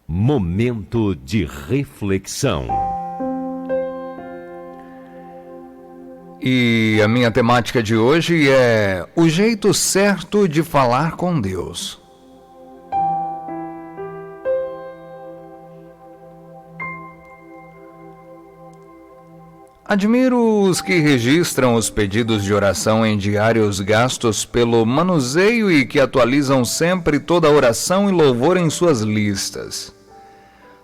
Momento de reflexão. E a minha temática de hoje é o jeito certo de falar com Deus. Admiro os que registram os pedidos de oração em diários gastos pelo manuseio e que atualizam sempre toda a oração e louvor em suas listas.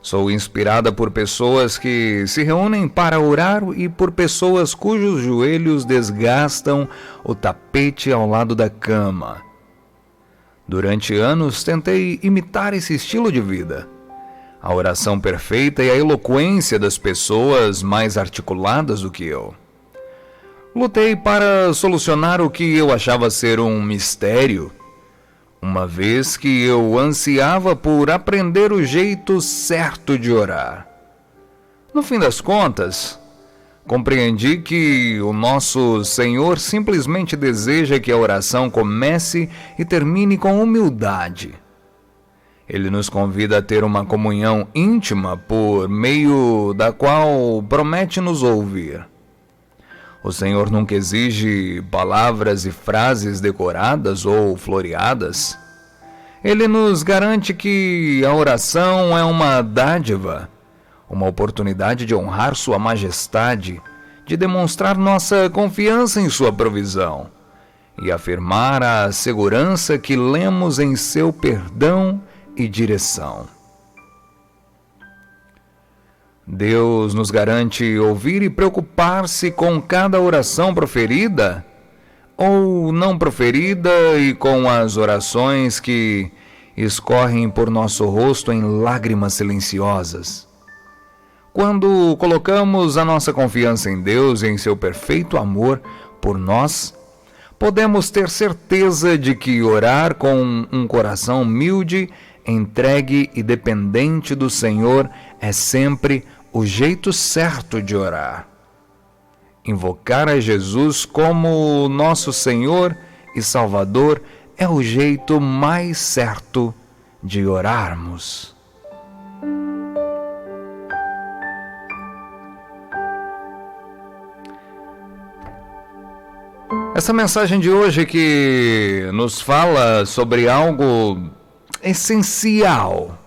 Sou inspirada por pessoas que se reúnem para orar e por pessoas cujos joelhos desgastam o tapete ao lado da cama. Durante anos tentei imitar esse estilo de vida. A oração perfeita e a eloquência das pessoas mais articuladas do que eu. Lutei para solucionar o que eu achava ser um mistério, uma vez que eu ansiava por aprender o jeito certo de orar. No fim das contas, compreendi que o nosso Senhor simplesmente deseja que a oração comece e termine com humildade. Ele nos convida a ter uma comunhão íntima por meio da qual promete nos ouvir. O Senhor nunca exige palavras e frases decoradas ou floreadas. Ele nos garante que a oração é uma dádiva, uma oportunidade de honrar Sua majestade, de demonstrar nossa confiança em Sua provisão e afirmar a segurança que lemos em Seu perdão e direção. Deus nos garante ouvir e preocupar-se com cada oração proferida ou não proferida e com as orações que escorrem por nosso rosto em lágrimas silenciosas. Quando colocamos a nossa confiança em Deus e em seu perfeito amor por nós, podemos ter certeza de que orar com um coração humilde, entregue e dependente do Senhor é sempre o jeito certo de orar. Invocar a Jesus como nosso Senhor e Salvador é o jeito mais certo de orarmos. Essa mensagem de hoje que nos fala sobre algo essencial,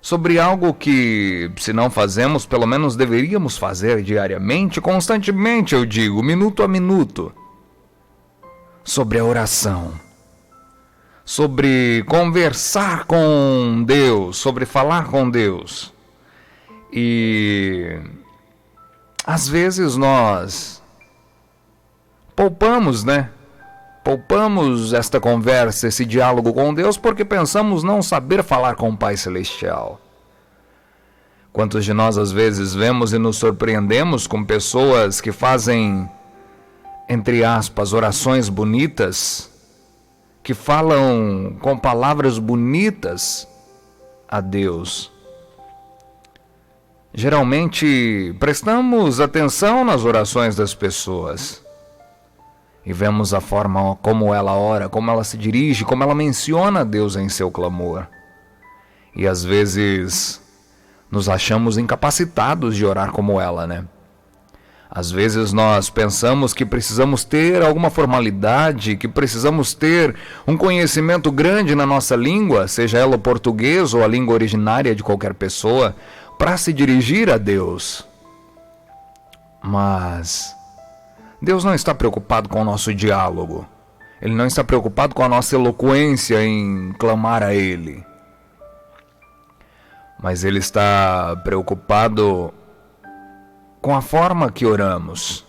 sobre algo que, se não fazemos, pelo menos deveríamos fazer diariamente, constantemente, eu digo, minuto a minuto, sobre a oração, sobre conversar com Deus, sobre falar com Deus. E às vezes nós poupamos esta conversa, esse diálogo com Deus, porque pensamos não saber falar com o Pai Celestial. Quantos de nós às vezes vemos e nos surpreendemos com pessoas que fazem, entre aspas, orações bonitas, que falam com palavras bonitas a Deus. Geralmente prestamos atenção nas orações das pessoas e vemos a forma como ela ora, como ela se dirige, como ela menciona a Deus em seu clamor. E às vezes nos achamos incapacitados de orar como ela, né? Às vezes nós pensamos que precisamos ter alguma formalidade, que precisamos ter um conhecimento grande na nossa língua, seja ela o português ou a língua originária de qualquer pessoa, para se dirigir a Deus. Mas Deus não está preocupado com o nosso diálogo. Ele não está preocupado com a nossa eloquência em clamar a Ele. Mas Ele está preocupado com a forma que oramos.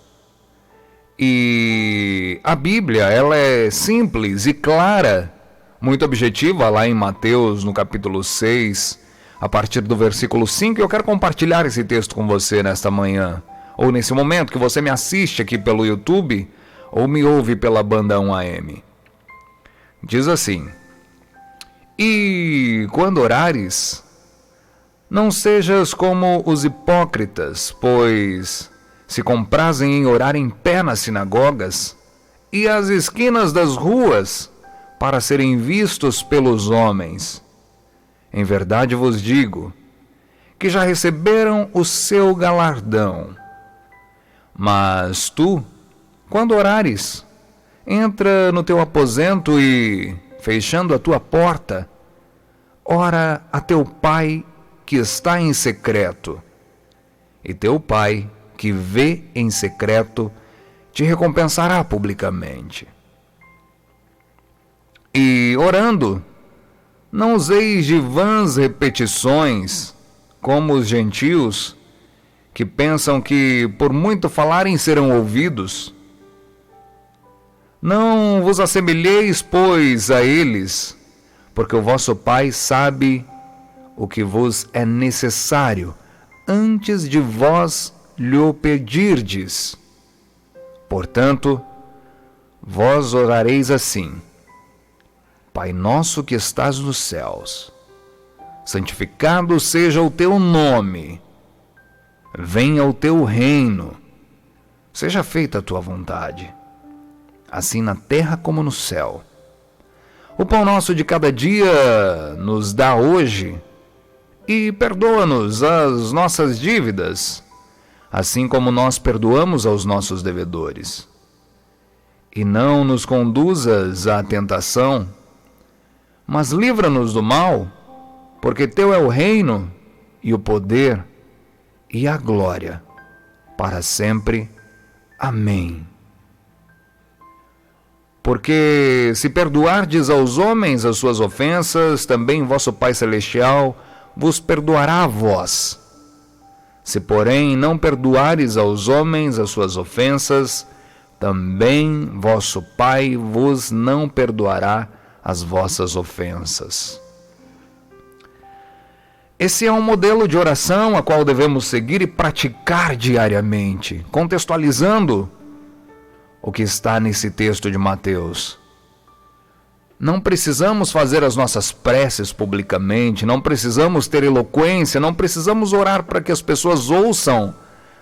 E a Bíblia, ela é simples e clara, muito objetiva, lá em Mateus, no capítulo 6, a partir do versículo 5. Eu quero compartilhar esse texto com você nesta manhã, ou nesse momento que você me assiste aqui pelo YouTube, ou me ouve pela banda 1AM. Diz assim: E quando orares, não sejas como os hipócritas, pois se comprazem em orar em pé nas sinagogas e às esquinas das ruas, para serem vistos pelos homens. Em verdade vos digo que já receberam o seu galardão. Mas tu, quando orares, entra no teu aposento e, fechando a tua porta, ora a teu Pai que está em secreto. E teu Pai, que vê em secreto, te recompensará publicamente. E, orando, não useis de vãs repetições, como os gentios, que pensam que por muito falarem serão ouvidos. Não vos assemelheis, pois, a eles, porque o vosso Pai sabe o que vos é necessário antes de vós lhe o pedirdes. Portanto, vós orareis assim: Pai nosso que estás nos céus, santificado seja o teu nome. Venha o teu reino. Seja feita a tua vontade, assim na terra como no céu. O pão nosso de cada dia nos dá hoje, e perdoa-nos as nossas dívidas, assim como nós perdoamos aos nossos devedores. E não nos conduzas à tentação, mas livra-nos do mal, porque teu é o reino, e o poder, e a glória, para sempre. Amém. Porque se perdoardes aos homens as suas ofensas, também vosso Pai Celestial vos perdoará a vós. Se, porém, não perdoares aos homens as suas ofensas, também vosso Pai vos não perdoará as vossas ofensas. Esse é um modelo de oração a qual devemos seguir e praticar diariamente, contextualizando o que está nesse texto de Mateus. Não precisamos fazer as nossas preces publicamente, não precisamos ter eloquência, não precisamos orar para que as pessoas ouçam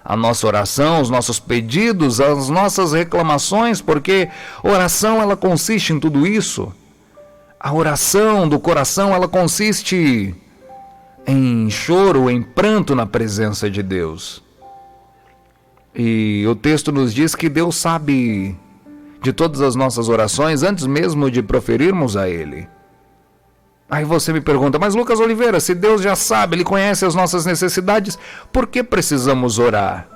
a nossa oração, os nossos pedidos, as nossas reclamações, porque oração ela consiste em tudo isso. A oração do coração ela consiste em choro, em pranto na presença de Deus. E o texto nos diz que Deus sabe de todas as nossas orações antes mesmo de proferirmos a Ele. Aí você me pergunta, mas Lucas Oliveira, se Deus já sabe, Ele conhece as nossas necessidades, por que precisamos orar?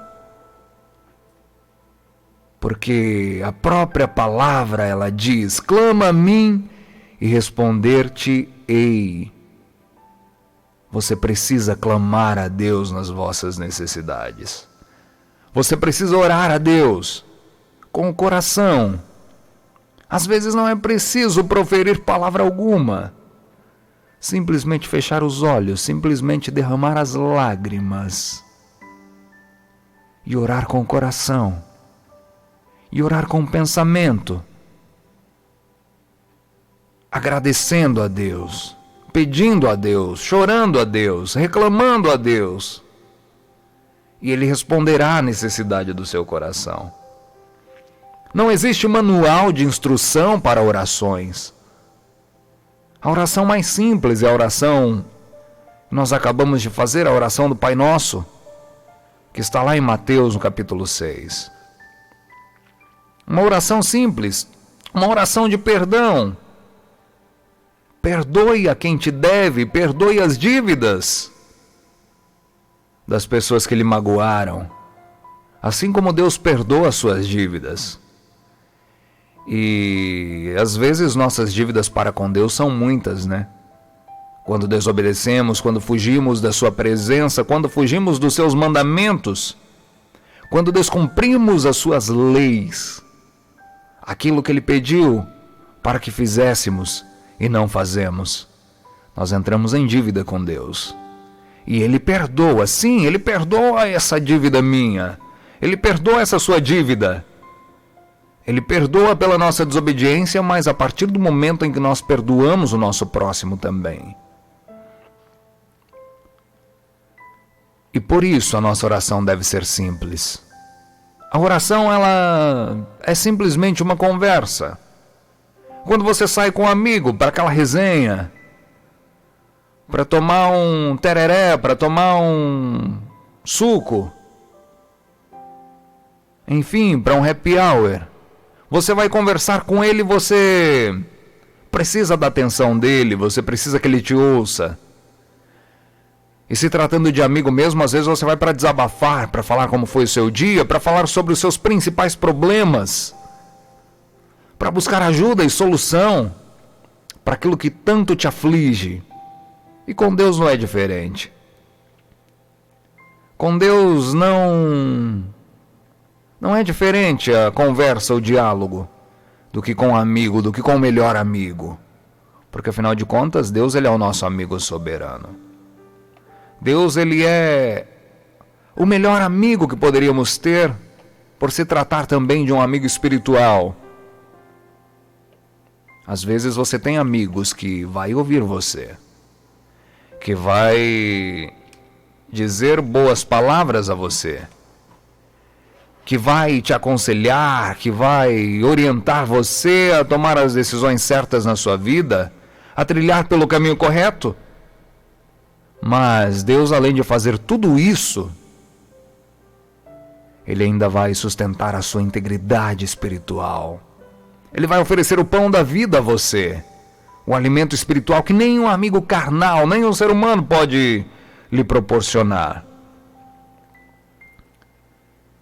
Porque a própria palavra ela diz, clama a mim e responder-te-ei. Você precisa clamar a Deus nas vossas necessidades. Você precisa orar a Deus com o coração. Às vezes não é preciso proferir palavra alguma. Simplesmente fechar os olhos, simplesmente derramar as lágrimas. E orar com o coração. E orar com o pensamento. Agradecendo a Deus. Pedindo a Deus, chorando a Deus, reclamando a Deus. E Ele responderá à necessidade do seu coração. Não existe manual de instrução para orações. A oração mais simples é a oração que nós acabamos de fazer, a oração do Pai Nosso, que está lá em Mateus, no capítulo 6. Uma oração simples, uma oração de perdão. Perdoe a quem te deve, perdoe as dívidas das pessoas que lhe magoaram, assim como Deus perdoa as suas dívidas. E às vezes nossas dívidas para com Deus são muitas, né? Quando desobedecemos, quando fugimos da sua presença, quando fugimos dos seus mandamentos, quando descumprimos as suas leis, aquilo que Ele pediu para que fizéssemos e não fazemos, nós entramos em dívida com Deus. E Ele perdoa, sim, Ele perdoa essa dívida minha. Ele perdoa essa sua dívida. Ele perdoa pela nossa desobediência, mas a partir do momento em que nós perdoamos o nosso próximo também. E por isso a nossa oração deve ser simples. A oração, ela é simplesmente uma conversa. Quando você sai com um amigo para aquela resenha, para tomar um tereré, para tomar um suco, enfim, para um happy hour. Você vai conversar com ele, você precisa da atenção dele, você precisa que ele te ouça. E se tratando de amigo mesmo, às vezes você vai para desabafar, para falar como foi o seu dia, para falar sobre os seus principais problemas, para buscar ajuda e solução para aquilo que tanto te aflige. E com Deus não é diferente. Com Deus não é diferente a conversa, o diálogo, do que com um amigo, do que com o melhor amigo. Porque afinal de contas, Deus ele é o nosso amigo soberano. Deus ele é o melhor amigo que poderíamos ter, por se tratar também de um amigo espiritual. Às vezes você tem amigos que vai ouvir você, que vai dizer boas palavras a você, que vai te aconselhar, que vai orientar você a tomar as decisões certas na sua vida, a trilhar pelo caminho correto. Mas Deus, além de fazer tudo isso, Ele ainda vai sustentar a sua integridade espiritual. Ele vai oferecer o pão da vida a você, o alimento espiritual que nem um amigo carnal, nem um ser humano pode lhe proporcionar.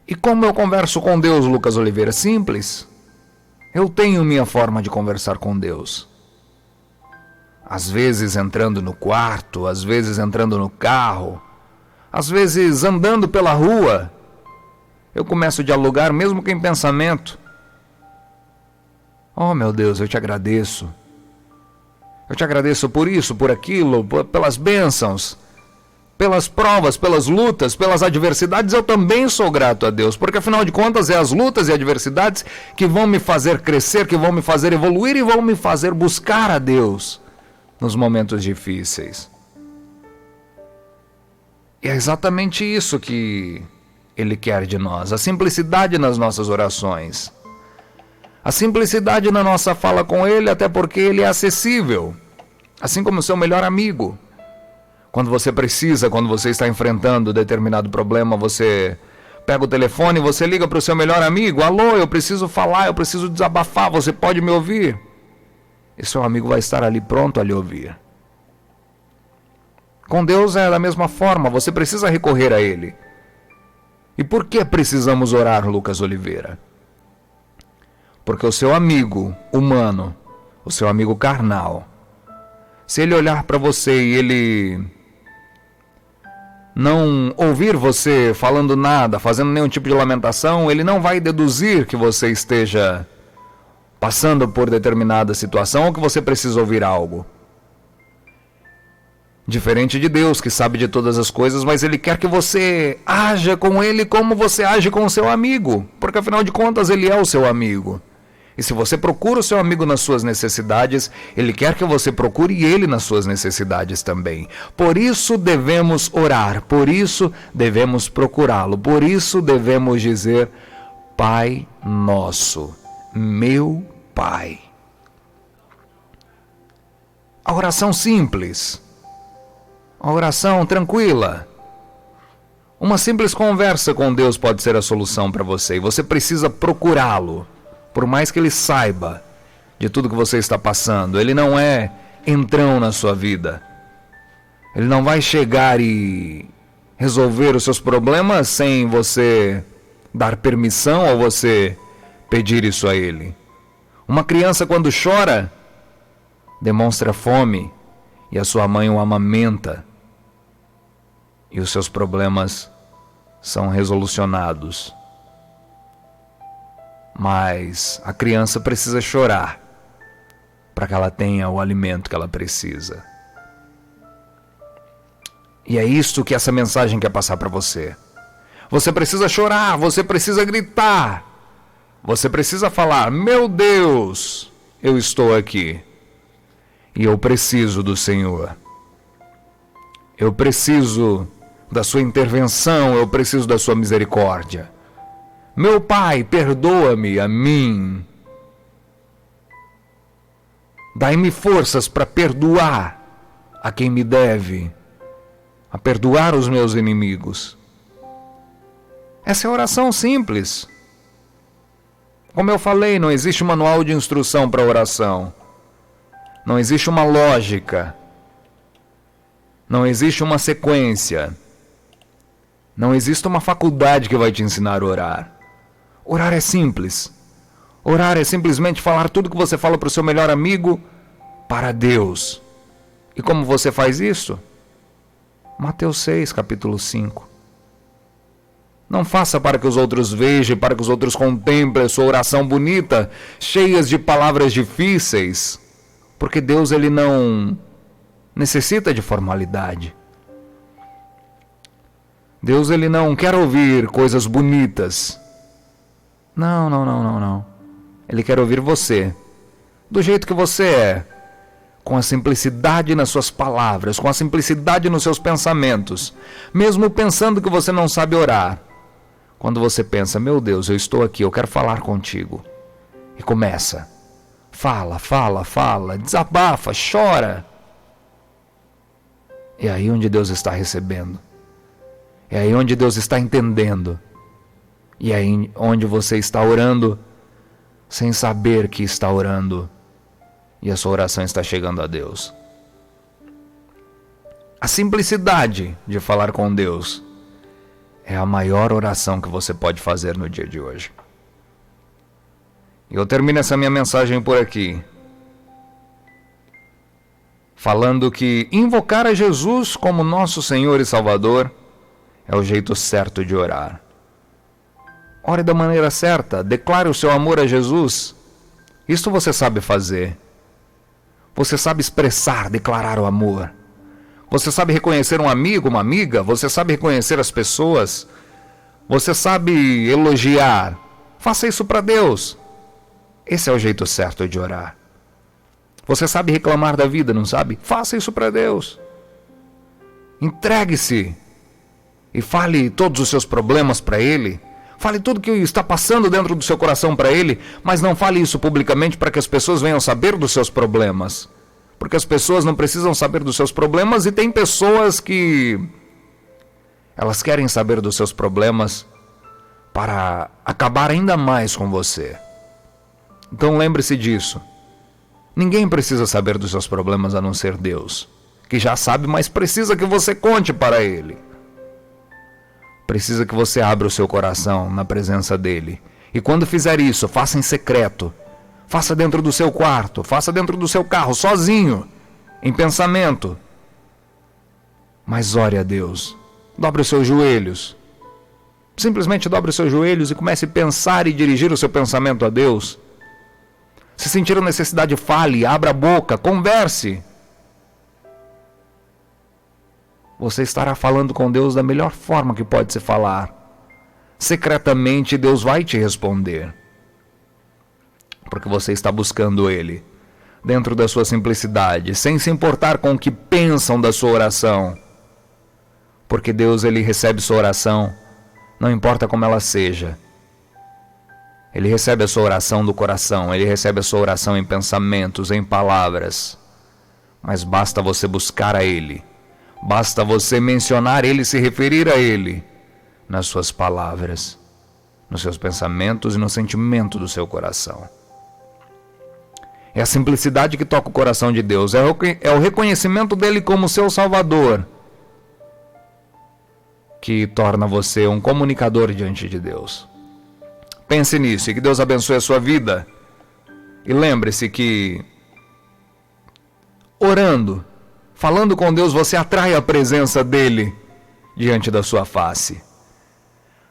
E como eu converso com Deus, Lucas Oliveira? Simples. Eu tenho minha forma de conversar com Deus. Às vezes entrando no quarto, às vezes entrando no carro, às vezes andando pela rua, eu começo a dialogar mesmo que em pensamento. Oh meu Deus, eu te agradeço. Eu te agradeço por isso, por aquilo, pelas bênçãos, pelas provas, pelas lutas, pelas adversidades. Eu também sou grato a Deus, porque afinal de contas é as lutas e adversidades que vão me fazer crescer, que vão me fazer evoluir e vão me fazer buscar a Deus nos momentos difíceis. E é exatamente isso que Ele quer de nós, a simplicidade nas nossas orações, a simplicidade na nossa fala com Ele, até porque Ele é acessível, assim como o seu melhor amigo. Quando você precisa, quando você está enfrentando determinado problema, você pega o telefone, você liga para o seu melhor amigo: alô, eu preciso falar, eu preciso desabafar, você pode me ouvir? E seu amigo vai estar ali pronto a lhe ouvir. Com Deus é da mesma forma, você precisa recorrer a Ele. E por que precisamos orar, Lucas Oliveira? Porque o seu amigo humano, o seu amigo carnal, se ele olhar para você e ele não ouvir você falando nada, fazendo nenhum tipo de lamentação, ele não vai deduzir que você esteja passando por determinada situação ou que você precisa ouvir algo. Diferente de Deus, que sabe de todas as coisas, mas Ele quer que você haja com Ele como você age com o seu amigo, porque afinal de contas Ele é o seu amigo. E se você procura o seu amigo nas suas necessidades, Ele quer que você procure Ele nas suas necessidades também. Por isso devemos orar, por isso devemos procurá-lo, por isso devemos dizer: Pai nosso, meu Pai. A oração simples, a oração tranquila, uma simples conversa com Deus pode ser a solução para você. E você precisa procurá-lo, por mais que Ele saiba de tudo que você está passando. Ele não é entrão na sua vida. Ele não vai chegar e resolver os seus problemas sem você dar permissão ou você pedir isso a Ele. Uma criança, quando chora, demonstra fome e a sua mãe o amamenta. E os seus problemas são resolucionados. Mas a criança precisa chorar para que ela tenha o alimento que ela precisa. E é isso que essa mensagem quer passar para você. Você precisa chorar, você precisa gritar. Você precisa falar: meu Deus, eu estou aqui. E eu preciso do Senhor. Eu preciso da sua intervenção, eu preciso da sua misericórdia. Meu Pai, perdoa-me a mim. Dai-me forças para perdoar a quem me deve, a perdoar os meus inimigos. Essa é a oração simples. Como eu falei, não existe manual de instrução para oração. Não existe uma lógica. Não existe uma sequência. Não existe uma faculdade que vai te ensinar a orar. Orar é simples. Orar é simplesmente falar tudo que você fala para o seu melhor amigo para Deus. E como você faz isso? Mateus 6, capítulo 5. Não faça para que os outros vejam, para que os outros contemplem a sua oração bonita, cheias de palavras difíceis, porque Deus, ele não necessita de formalidade. Deus, ele não quer ouvir coisas bonitas. Não. Ele quer ouvir você, do jeito que você é, com a simplicidade nas suas palavras, com a simplicidade nos seus pensamentos, mesmo pensando que você não sabe orar. Quando você pensa, meu Deus, eu estou aqui, eu quero falar contigo. E começa. Fala, desabafa, chora. É aí onde Deus está recebendo. É aí onde Deus está entendendo. E é aí onde você está orando sem saber que está orando. E a sua oração está chegando a Deus. A simplicidade de falar com Deus é a maior oração que você pode fazer no dia de hoje. E eu termino essa minha mensagem por aqui, falando que invocar a Jesus como nosso Senhor e Salvador é o jeito certo de orar. Ore da maneira certa, declare o seu amor a Jesus. Isto você sabe fazer. Você sabe expressar, declarar o amor. Você sabe reconhecer um amigo, uma amiga. Você sabe reconhecer as pessoas. Você sabe elogiar. Faça isso para Deus. Esse é o jeito certo de orar. Você sabe reclamar da vida, não sabe? Faça isso para Deus. Entregue-se e fale todos os seus problemas para Ele. Fale tudo que está passando dentro do seu coração para Ele, mas não fale isso publicamente para que as pessoas venham saber dos seus problemas. Porque as pessoas não precisam saber dos seus problemas e tem pessoas que elas querem saber dos seus problemas para acabar ainda mais com você. Então lembre-se disso. Ninguém precisa saber dos seus problemas a não ser Deus, que já sabe, mas precisa que você conte para Ele. Precisa que você abra o seu coração na presença dEle. E quando fizer isso, faça em secreto. Faça dentro do seu quarto, faça dentro do seu carro, sozinho, em pensamento. Mas ore a Deus. Dobre os seus joelhos. Simplesmente dobre os seus joelhos e comece a pensar e dirigir o seu pensamento a Deus. Se sentir a necessidade, fale, abra a boca, converse. Você estará falando com Deus da melhor forma que pode se falar. Secretamente, Deus vai te responder. Porque você está buscando Ele, dentro da sua simplicidade, sem se importar com o que pensam da sua oração. Porque Deus, Ele recebe sua oração, não importa como ela seja. Ele recebe a sua oração do coração, Ele recebe a sua oração em pensamentos, em palavras. Mas basta você buscar a Ele. Basta você mencionar Ele, se referir a Ele, nas suas palavras, nos seus pensamentos e no sentimento do seu coração. É a simplicidade que toca o coração de Deus, é o reconhecimento dEle como seu Salvador, que torna você um comunicador diante de Deus. Pense nisso e que Deus abençoe a sua vida. E lembre-se que, orando, falando com Deus, você atrai a presença dEle diante da sua face.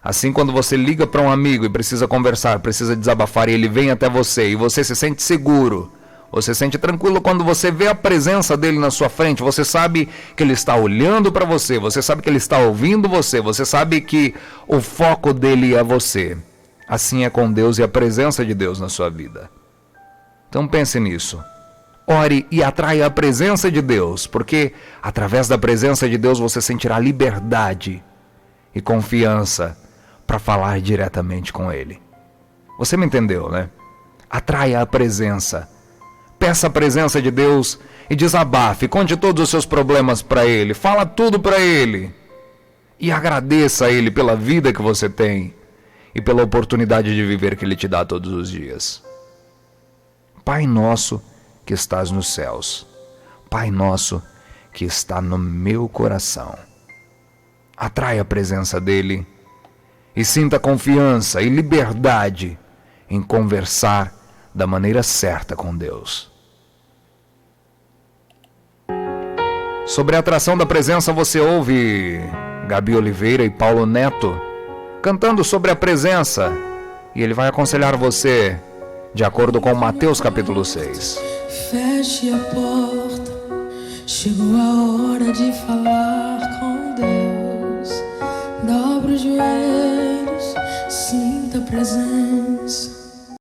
Assim, quando você liga para um amigo e precisa conversar, precisa desabafar, e ele vem até você, e você se sente seguro, você se sente tranquilo quando você vê a presença dele na sua frente, você sabe que ele está olhando para você, você sabe que ele está ouvindo você, você sabe que o foco dele é você. Assim é com Deus e a presença de Deus na sua vida. Então pense nisso. Ore e atraia a presença de Deus, porque através da presença de Deus você sentirá liberdade e confiança para falar diretamente com Ele. Você me entendeu, né? Atraia a presença. Peça a presença de Deus e desabafe, conte todos os seus problemas para Ele, fala tudo para Ele e agradeça a Ele pela vida que você tem e pela oportunidade de viver que Ele te dá todos os dias. Pai nosso que estás nos céus, Pai nosso que está no meu coração. Atrai a presença dEle e sinta confiança e liberdade em conversar da maneira certa com Deus. Sobre a atração da presença você ouve Gabi Oliveira e Paulo Neto cantando sobre a presença, e ele vai aconselhar você de acordo com Mateus capítulo 6. Feche a porta, chegou a hora de falar com Deus. Dobre os joelhos, sinta a presença.